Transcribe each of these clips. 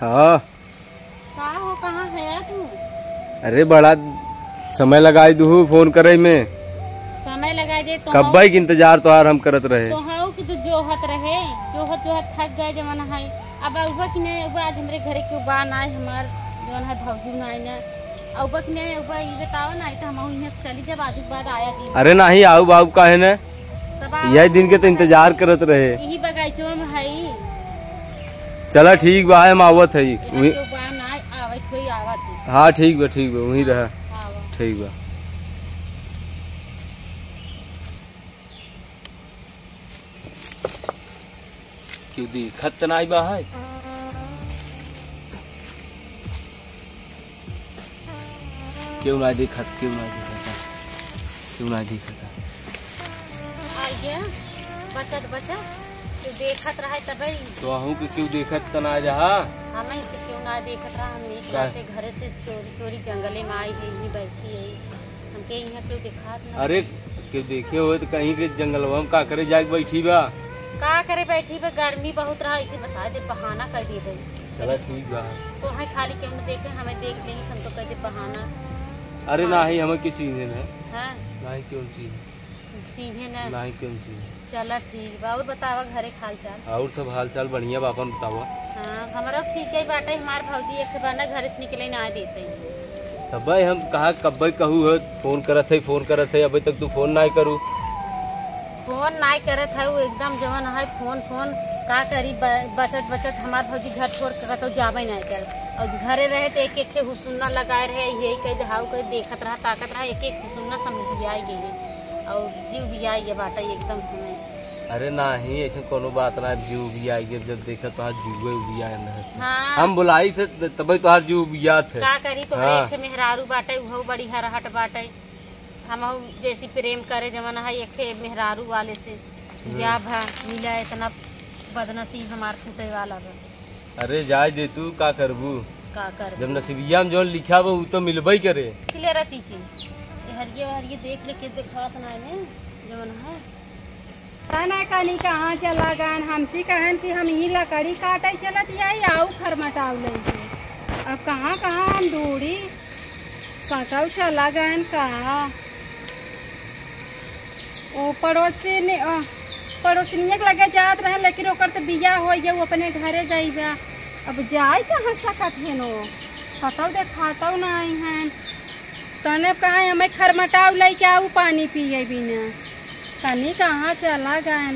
हाँ। का हो, कहाँ है तू? अरे बड़ा समय लगाई दू फोन करे में। समय लगाई दे तो कब के इंतजार तोहार हम करत रहे। तो हाँ कि तू जोहत रहे, जोहत थक गए जमाना है। अब उबा कि नहीं उबा आज हमरे घरे के उबा ना है हमार जवन है भौजी ना है ना उबा कि नहीं उबा ये बताओ ना तो हम यहाँ चली जब आज बाद आया जी। अरे नहीं आऊ बाबू काहे न यही दिन के तो इंतजार करत रहे। यही बगीचवा में है। चला ठीक बा हम आवत है। हाँ ठीक बा वहीं रहा। ठीक बा। क्यों दिखत त नहीं बा है। क्यों नहीं दिखत क्यों देखत रहा तब तो आहू के क्यों देखत त ना रहा। हमें क्यों ना देखत रहा। हम नहीं घरे से चोरी जंगले में आई है यही बैठी है हमके यहाँ क्यों देखा। अरे क्यों देखे हो तो कहीं के जंगलवा में का करे जाके बैठी बा। का करे बैठी बा गर्मी बहुत रहा इसे बता दे बहाना कर दे दे। चला ठीक बा। तो है खाली क्यों न देखे हमें देख लेंगे हम तो कह दे बहाना। अरे नहीं हमें क्यों चीज़ है। हाँ नहीं क्यों चीज़ ना नहीं क्यों चीज़। चला ठीक बा। और बतावा घरे हाल चाल। और सब हाल चाल बढ़िया बा अपन बतावा। हाँ हमारा ठीक है बाटे हमारे भौजी एक बार घर से निकले ना देते। तब हम कहा कब कहू है फोन करत है अभी तक तू फोन नहीं करू। फोन नहीं करत है वो एकदम जवन है फोन का करी बचत हमार भौजी घर छोड़ के तो जावे नहीं कर। और घरे रहे तो एक हुसुन्ना लगाए रहे यही कह दे हाउ कह देखत रहा ताकत रहा एक हुसुन्ना समझ भी आई गई और जीव भी आई ये बाटा एकदम हमें। अरे नहीं ऐसा कोनो बात ना जीव भी आई गए जब देखा तो जीव भी आया न। हाँ हम बुलाई थे तब तो जीव भी थे। का करी तो हाँ। एक मेहरारू बाटे वो बड़ी हरहट बाटे। हम जैसी प्रेम करे जमाना है एक मेहरारू वाले से ब्याह भा मिला इतना बदनसीब हमार फूटे वाला बा। अरे जाए दे तू का करबू का कर जब नसीबिया में जो लिखा वो तो मिलबई करे। क्लियर चीज़ हरिये देख ले के दिखात ना ने जवन है तना कनी कहाँ चला गन हमसी कहन कि हम ही लकड़ी काटे चलत आई आऊ खरमटाव ले अब कहाँ हम ढूंढी कतौ चला गन कहा ओ पड़ोसनिया के लगे जात रहे लेकिन ओकर तो बिया हो गया वो अपने घरे गई बा। अब जाए कहाँ सकत है नो कतौ देखातौ नहीं है तने कहाँ हमें खरमटाव लेके आऊ पानी पिए बिना कनी कहाँ चला गए।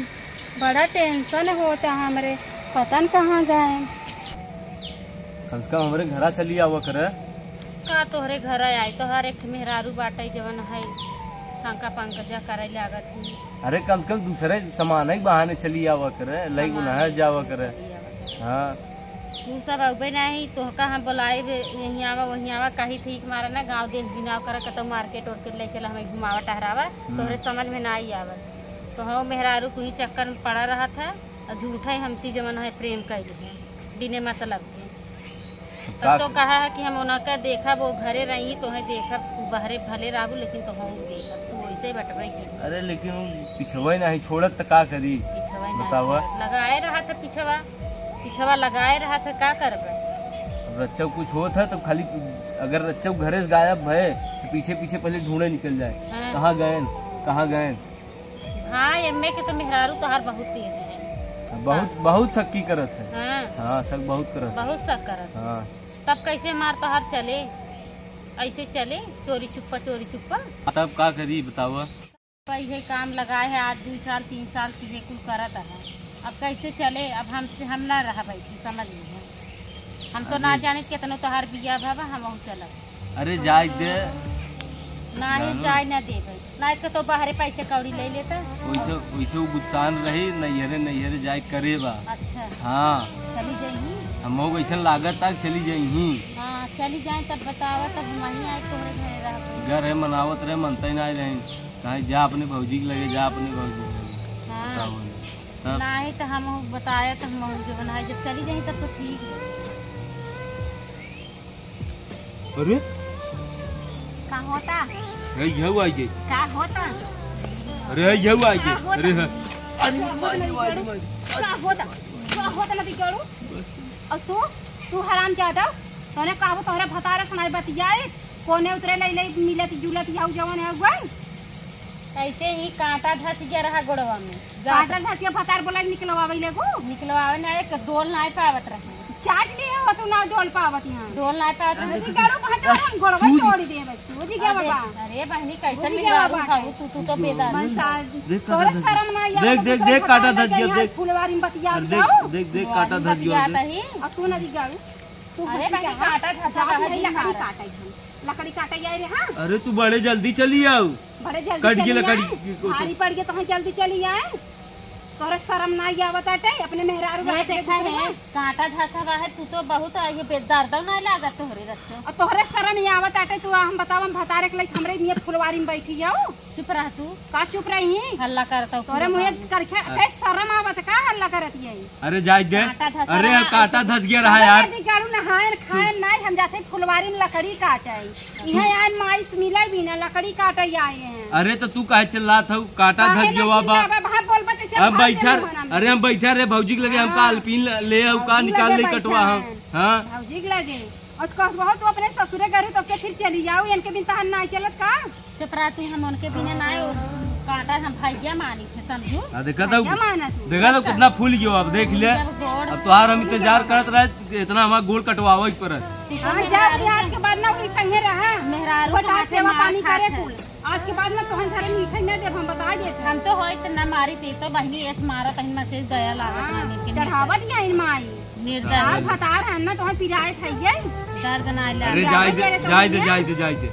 बड़ा टेंशन होता हमरे पतन कहाँ गए। कम से कम हमारे घरा चली आवा करे का तोहरे घर आई तो हर एक मेहरारू बाटे जवन है शंका पंकजा करे लागत है। अरे कम से कम दूसरे सामान के बहाने चली आवा करे लई गुनाह जावा करे। हाँ तू सब अबे नहीं तो हम बुलाए यहीं आवा वहीं आवा कहीं ठीक मारा ना गांव देश बिनाव कर कतो मार्केट और ले चला हमें घुमावा टहरावा तोहरे समझ में ना आई आवा। तो हम मेहरारू को ही चक्कर में पड़ा रहा था और झूठा ही हमसी जमन है प्रेम कर बिने मतलब के। तब तो कहा है कि हम उनका देखा वो घरे रही तो है देखा बहरे भले रहू लेकिन तो हम देखा तू वैसे ही बट रही। अरे लेकिन पिछवा नहीं छोड़त तो का करी बतावा। लगाए रहा था पिछवा लगाए रहा था का करबे। अब रच्चा कुछ होता है तो खाली अगर रच्चा घरे से गायब है तो पीछे पहले ढूंढे निकल जाए। हाँ। कहाँ गए। हाँ एम्मे के तो मेहरारू तो हर बहुत तेज है बहुत शक्की करत है। हाँ शक बहुत शक करत। हाँ तब कैसे मार तो हर चले ऐसे चले चोरी चुप्पा तब का करी बतावा। ये काम लगाए है आज 2 साल 3 साल से कुल करत है अब कैसे चले। अब हम ना रहा भाई समझ लीजिए हम तो ना जाने कितना तो हर बिया बाबा हम चल। अरे जाए दे ना ही जाए ना दे ना के तो बाहरे पैसे कौड़ी ले लेता वैसे गुस्सान रही नैहरे जाए करे बा। अच्छा हाँ चली जाइए हम वैसा लागत तक चली जाइए। हाँ चली जाए तब बतावा तब वहीं आए तोहरे घरे रह घर है मनावत रहे मनते ना रहे कहे जा अपने भौजी के लगे जा अपने भौजी के लगे। हाँ नहीं तो हम बताया तो हम जो बनाए जब चली जाए तब तो ठीक है। अरे का होता यह आई गई का होता। अरे यह आई गई। अरे का होता ना दिखाड़ू और तो तू हराम ज्यादा तोने कहबो तोहरे भतारे सुनाई बतियाए कोने उतरे ले ले मिलत जुलत याऊ जवन है गई ऐसे ही कांटा धस गया रहा गोड़वा में काटल धसिया भतार बोला निकलवावे ले को निकलवावे ना एक डोल नहीं पावत रहे चाट लिए हो तू ना डोल पावत यहां डोल नहीं पावत रहे जी गाड़ो भतार हम गोड़वा तोड़ दे बच्ची जी क्या बाबा अरे बहनी कैसे मिलवा खाऊ तू तो बेदार तोरे शर्म ना यार देख देख देख काटा धस गया देख फुलवारी में बतिया देख देख देख काटा धस गया अब तू ना दी गाड़ो तू अरे बहनी कांटा धसा लकड़ी काटा लकड़ी काटा जाए रे हां अरे तू बड़े जल्दी चली आओ बड़े जल्दी कट गई लकड़ी भारी पड़ गया तो जल्दी चली आए तोरे शर्म ना आवत आटे अपने मेहरारू ये देखा है कांटा धसा हुआ है तू तो बहुत ये बेदर्द नहीं लागत तोहरे रस्ते और तोहरे शर्म नहीं आवत आटे तू हम बताव हम भतारे के लिए हमरे लिए फुलवारी में बैठी जाओ चुप रह तू का चुप रही हल्ला करता तोरे मुंह करके के शर्म आवत का हल्ला करत है अरे जाय दे अरे काटा धस गया रहा यार गाड़ू नहाए खाए नहीं हम जाते फुलवारी में लकड़ी काटे यहां यार माइस मिलाई भी ना लकड़ी काटे आए हैं अरे तो तू काहे चिल्ला था काटा धस गया बाबा अब बैठा अरे हम बैठा रे भौजी के लगे हमका अल्पीन ले आओ का निकाल ले कटवा हम हां भौजी के लगे और कहबो तू अपने ससुरे घर तो से फिर चली जाओ इनके बिन तहन नहीं चलत का चुप रह तू हम उनके बिना नहीं कांटा हम भैया मानी थे समझू देखा तो कितना फूल गयो अब देख ले अब तोहार हम इंतजार करत रहे इतना हमारा गोल कटवावे पर आज के बाद ना कोई संगे रहा मेहरारू तो सेवा पानी करे कुल आज के बाद ना तोहन घरे मीठा न दे हम बता देते हम तो होई त न मारी ती तो बहनी एस मारा तहन मैसेज दया लागत ना के चढ़ावत या इन माई निर्दय भतार है ना तोहन पिराए थइए दर्द ना अरे जाय दे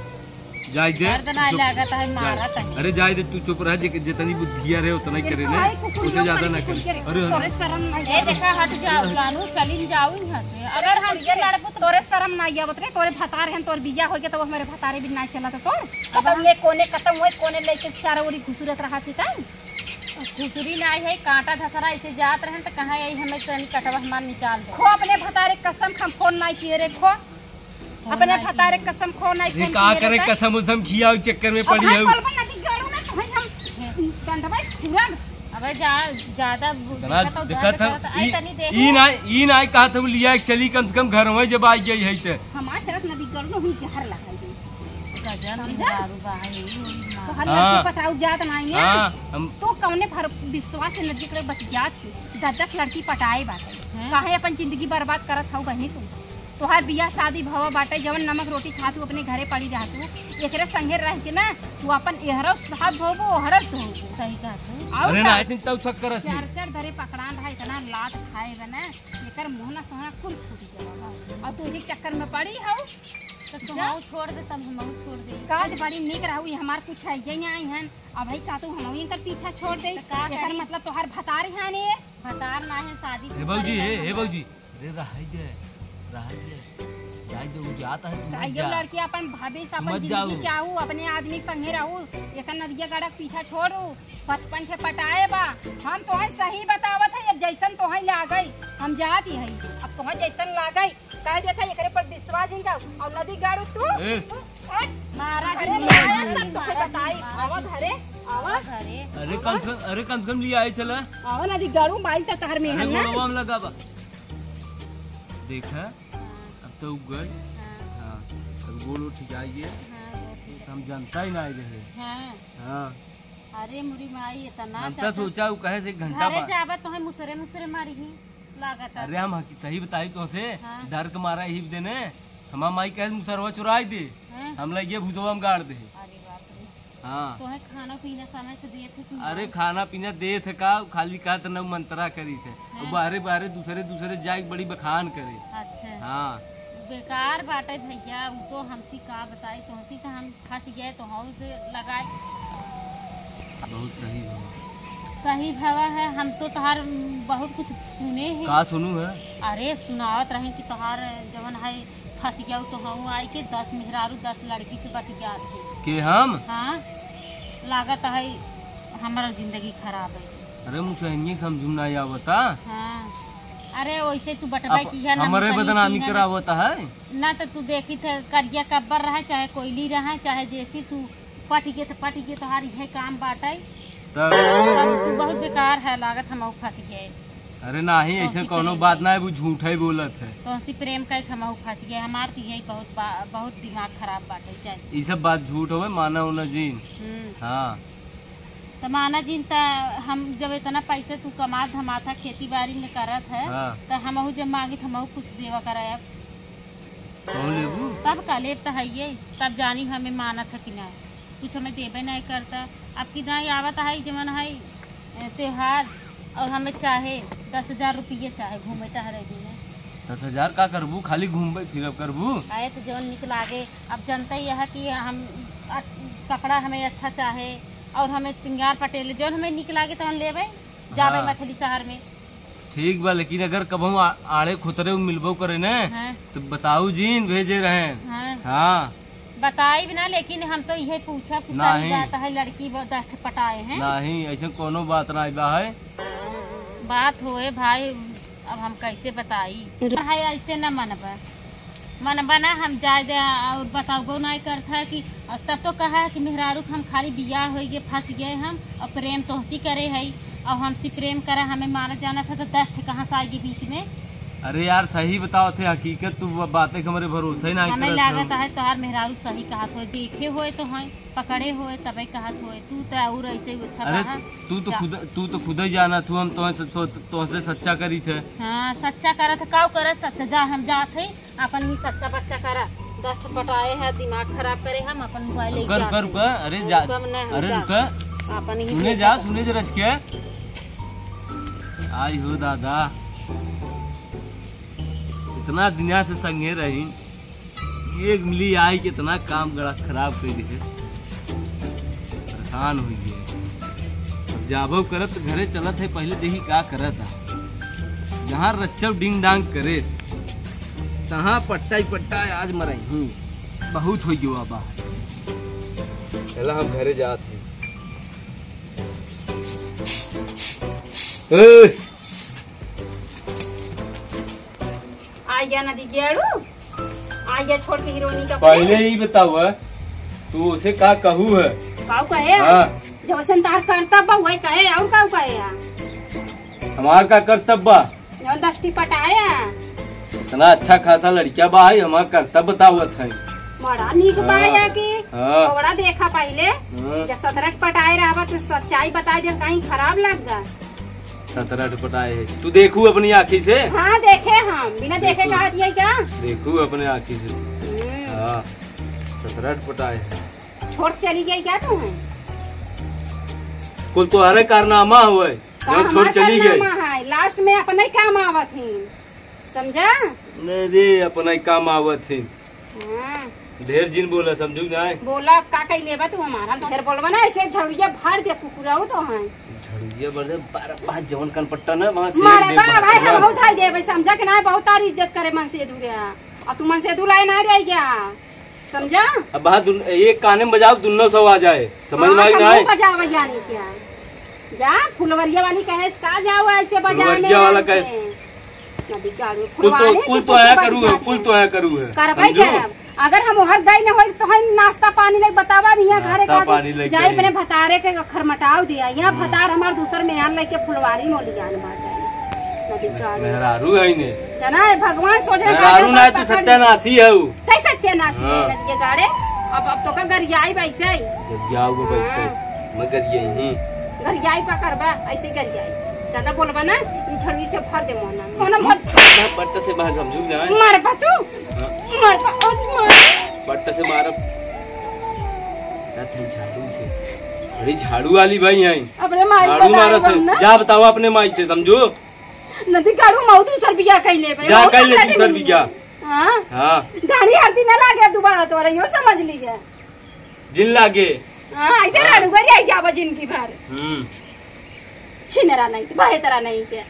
दर्द ना लागत है मारा तहन अरे जाय दे तू चुप रह जितनी बुद्धिया रहे उतना ही करे ने उससे ज्यादा ना करे अरे तोरे शर्म ए देखा हट जाओ लानू चली जाओ यहां से अगर हम ये लड़बू तो तोरे शर्म ना आवत रे तोरे भतार हैं तोर बिया हो गया तो हमारे भतारे भी ना चला तो अब ले कोने खत्म होए कोने लेके चारों ओरी घुसुरत रहा थी तई खुसरी ना है कांटा धसरा ऐसे जात रहे तो कहां यही हमें तनी कटवा हमार निकाल दे खो अपने भतारे कसम हम फोन नहीं किए रे खो अपने भतारे कसम खो नहीं का करे कसम उसम खियाओ चक्कर में पड़ी है अबे ज्यादा देखा था ई ना कहा था लिया चली कम से कम घर में जब आई गई है तो हमार तरफ नदी गड़नो ही जहर लगाई दे गजन दारू बाहर तो हल्ला पटाऊ जात नहीं है तो कौने भर विश्वास से नदी के बतियात 10 लड़की पटाए बाटे काहे अपन जिंदगी बर्बाद करत हौ बहनी तू तोहार बियाह शादी भवा बाटे जवन नमक रोटी खा तू अपने घरे पड़ी रह तू एकरे संगे रह के ना तू अपन एहरस हाथ धोबो ओहरस धोबो सही कहा तू अरे ना आई थिंक तब शक्कर है चार धरे पकड़ान रहा इतना लात खाएगा ना एकर मुंह ना सोना खुल फूट जाएगा और तू एक चक्कर में पड़ी हौ तो तुम छोड़ दे तब हम छोड़ दे काज बड़ी निक रहू हमार कुछ है ये आई हन अब भाई का तू हम इनकर पीछा छोड़ दे एकर मतलब तोहार भतार है ने भतार ना है शादी हे बाबूजी रे रहाई दे जाय दे जाता है तू जा लड़की अपन भाभी से अपन जिंदगी चाहू अपने आदमी संगे रहू एकर नदिया गाड़ा पीछा छोड़ू बचपन से पटाए बा हम तोहे सही बतावत है अब जैसन तोहे लागई हम जात ही है अब तोहे जैसन लागई कह देता एकरे पर विश्वास ही जाऊ और नदी गाड़ू तू मारा घरे तब तोहे बताई आवा घरे आवा घरे अरे कम से कम लिया आई चला आवा नदी गाड़ू माइल त तार में है ना गोलवा में लगा बा देखा अब तो उगल हां अब गोलो ठीक आइए हम जानता ही नहीं रहे हां अरे मुरी माई इतना हम तो सोचा वो कहे से घंटा बाद जाबा तो है मुसरे मारी ही लागत अरे हम सही बताई तो से डर के मारा ही देने हमार माई कहे मुसरवा चुराई दे हम लगे भुजवा में गाड़ दे हाँ तो है खाना पीना समय से दिए थे अरे खाना पीना दे थे का खाली कहा था न मंत्रा करी थे बाहरे दूसरे जाए बड़ी बखान करे अच्छा हाँ बेकार बाटे भैया वो तो हमसी का बताई तो हमसी से हम फंस गए तो हम से लगाए बहुत सही भवा है हम तो तोहार बहुत कुछ सुने हैं का सुनू है अरे सुनावत रहे कि तोहार जवन है फंस गया तो हम आई के 10 मेहरारू 10 लड़की से बट गया के हम हाँ लागत है हमारा जिंदगी खराब है अरे मुझे समझू ना आवता हाँ अरे वैसे तू बटवाई की है हमारे बदनामी करावता है ना तो तू देखी थे करिया कब्बर रहा चाहे कोयली रहा चाहे जैसी तू पटी के तोहारी है काम बाटे तू बहुत बेकार है लागत हम फंस गए अरे नहीं ऐसे कोनो बात ना है, वो झूठा ही बोलत है। तो हंसी प्रेम का हम फंस गए, हमार तो यही बहुत दिमाग खराब बाटे चाहे। ये सब बात झूठ हो माना उना जीन। हाँ तो माना जीन ता हम जब इतना पैसे तू कमा धमाथा खेती बाड़ी में करत है तो हम जब मांगे हम कुछ देवा कराया तब का लेब तो है ये, तब जानी हमें मानत है कि ना कुछ हमें देवे नहीं करता। अब कि नहीं आवत है जमन है त्योहार और हमें चाहे 10,000 रुपये चाहे घूमे टहरे दिन 10,000 का करबू, खाली घूमबे फिरब करबू। आए तो जौन निक लागे। अब जनता ही है कि हम कपड़ा हमें अच्छा चाहे और हमें श्रृंगार पटेल जौन हमें निक लागे तो हम लेवे जावे मछली शहर में। ठीक बा, लेकिन अगर कबहू आड़े खुतरे मिलबो करे न तो बताऊ जीन भेजे रहे। हाँ बताई बिना, लेकिन हम तो यही पूछा कि सही बात है लड़की दस पटाए हैं। नहीं ऐसे कोनो बात ना बा है। बात होए भाई, अब हम कैसे बताई है ऐसे न मनबा ना हम जाए दे और बताओ नहीं करता है कि तब तो कहा है कि मेहरारू हम खाली बिया हो गए फंस गए हम और प्रेम तो हंसी करे है और हमसे प्रेम करे हमें माना जाना था तो 10 कहाँ से आएगी बीच में। अरे यार सही बताओ थे, हकीकत तू बातें हमारे भरोसा ही नहीं हमें लागत है तोहार मेहरारू सही कहा तो देखे हुए तो है पकड़े हुए तबे कहा हुए तू तो और ऐसे ही। अरे तू तो खुद ही जाना तू, हम तुमसे सच्चा करी थे। हाँ सच्चा करा था काउ करे सच्चा जा हम जाते अपन ही सच्चा बच्चा करा 10 पटाए है दिमाग खराब करे हम अपन मोबाइल लेके कर अरे जा अरे रुक अपन सुने जा सुने जरा के आई हो दादा इतना दुनिया से संगे रही एक मिली आई के इतना काम गड़ा खराब कर दिए, परेशान हो गए। जाबो करत घरे चलत है पहले देखी का करत है, जहाँ रच्चव डिंग डांग करे तहाँ पट्टा ही पट्टा आज मराई हूँ बहुत हो गया बा। चला हम घरे जाते आइया नदी गेड़ू आइया छोड़ के हीरोनी का पहले ही बताओ तू उसे का कहू है काऊ कहे जब संतार करता बा वही कहे और काऊ कहे हमार का कर्तव्य बा जब 10 पटाया इतना अच्छा खासा लड़किया बा है हमार कर्तव्य बतावत है बड़ा नीक बाया की बड़ा देखा पहले जब 17 पटाए रहा तो सच्चाई बताई दे कहीं खराब लग गया। 17 पटाए है तू देखू अपनी आँखी से। हाँ देखे हम बिना देखे कहा दिया क्या देखू अपने आँखी से। हाँ 17 पटाए है छोड़ चली गई क्या तुम कुल तो हरे कारनामा हुआ छोड़ चली गई लास्ट में अपना ही काम आवत थी समझा नहीं रे अपना ही काम आवत थी। ढेर जिन बोला समझू ना बोला का कही लेबा तू हमारा ढेर बोलबा ना ऐसे झड़िया भार दे कुकुराऊ तो है झड़िया बड़े 12-5 जवन कनपट्टा ना वहां से मारे बा भाई हम बहुत उठाई दे भाई समझा कि ना बहुत तारी इज्जत करे मन से दूरिया और तू मन से दूलाए ना रह गया समझा। अब बात एक काने में बजाओ दोनों सब आ जाए समझ में आई ना बजावा जानी क्या जा फुलवरिया वाली कहे का जाओ ऐसे बजा में वाला कहे कुल तो आया करू है करबै करब अगर हम हर गई न होई तो नाश्ता पानी ले बतावा भी यहाँ घरे जाए अपने भतारे के खरमटाव दिया यहाँ भतार हमार दूसर में आन लेके फुलवारी मोलियान मेहरारू है ने जना भगवान सोच रहे मेहरारू ना तो सत्यानाशी है वो तै सत्यानाशी है नदिया गाड़े अब तो का गरियाई वैसे ही गरियाऊ वैसे मगर यही गरियाई का करबा ऐसे गरियाई ज्यादा बोलबा ना इन छड़ी से भर दे मोना मोना मत पट्टा से बाहर समझू ना मार बा तू मार बा पट्टा से मार झाड़ू से बड़ी झाड़ू वाली भाई है अपने माई झाड़ू मारत है जा बताओ अपने माई से समझो नदी काढ़ू माऊ तू सर बिया कह ले जा कह ले तू सर बिया। हां हां गाड़ी हर दिन लागे दोबारा तोरा यो समझ लीजिए दिन लागे। हां ऐसे राडू करी आई जाबा जिंदगी भर छिनरा नहीं बाहे तरह नहीं के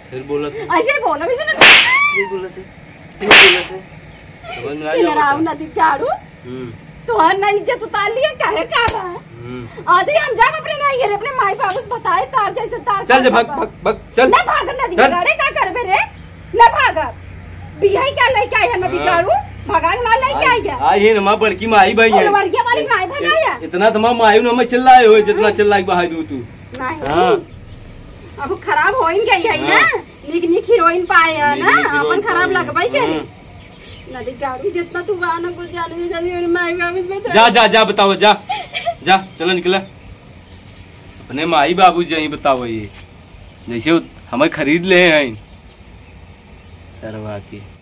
फिर बोला ऐसे बोला भी सुन बोला थे समझ में छिनरा नदी काढ़ू तो हर ना इज्जत उतार लिए काहे का बा आज ही हम जाब अपने नहीं रे अपने माई बाबू से बताए तार जैसे तार चल भाग चल ना भाग नदी गाड़े का करबे रे ना भाग बियाही क्या लेके आया नदी काढ़ू भगाग ना लेके आया आई है ना बड़की माई भाई है वर्गिया वाली माई भगाया इतना तो माई न मैं चिल्लाए हो जितना चिल्लाई बहाई दू तू नहीं अब खराब हो गई है ना, निक निक हीरोइन पाए है ना, अपन खराब लगवाई के नदी गाड़ी जितना तू बहाना कुछ जाने जाने मेरे माई बाप इसमें जा जा जा बताओ, जा जा चलो निकला अपने माई बाबू जी बताओ, ये जैसे हमें खरीद ले हैं सरवा की।